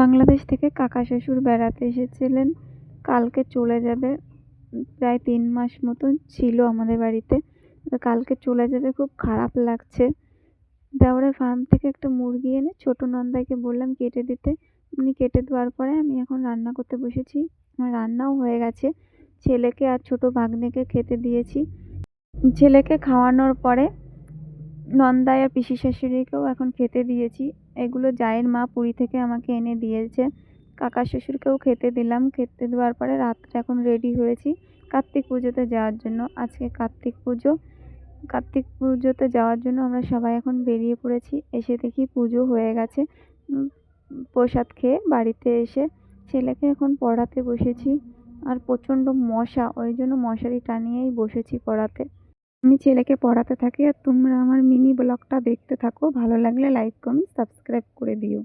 বাংলাদেশ থেকে কাকা শ্বশুর বেড়াতে এসেছিলেন, কালকে চলে যাবে। প্রায় 3 মাস মতন ছিল আমাদের বাড়িতে, তো কালকে চলে যাবে। খুব খারাপ লাগছে। দেওরের ফার্ম থেকে একটা মুরগি এনে ছোট নন্দাইকে বললাম কেটে দিতে, উনি কেটে দেওয়ার পরে আমি এখন রান্না করতে বসেছি। আমার রান্নাও হয়ে গেছে। ছেলেকে আর ছোট ভাগ্নেকে খেতে দিয়েছি। ছেলেকে খাওয়ানোর পরে নন্দাই আর পিসি শাশুড়িকেও এখন খেতে দিয়েছি। এগুলো জায়ের মা পুরী থেকে আমাকে এনে দিয়েছে। কাকা শ্বশুরকেও খেতে দিলাম। খেতে দেওয়ার পরে রাত্রে এখন রেডি হয়েছি কার্তিক পুজোতে যাওয়ার জন্য। আজকে কার্তিক পুজো। কার্তিক পুজোতে যাওয়ার জন্য আমরা সবাই এখন বেরিয়ে পড়েছি। এসে দেখি পুজো হয়ে গেছে। প্রসাদ খেয়ে বাড়িতে এসে ছেলেকে এখন পড়াতে বসেছি। আর প্রচণ্ড মশা, ওই জন্য মশারি টানিয়েই বসেছি পড়াতে। আমি ছেলেকে পড়াতে থাকি আর তোমরা আমার মিনি ব্লগটা দেখতে থাকো। ভালো লাগলে লাইক কমেন্ট সাবস্ক্রাইব করে দিও।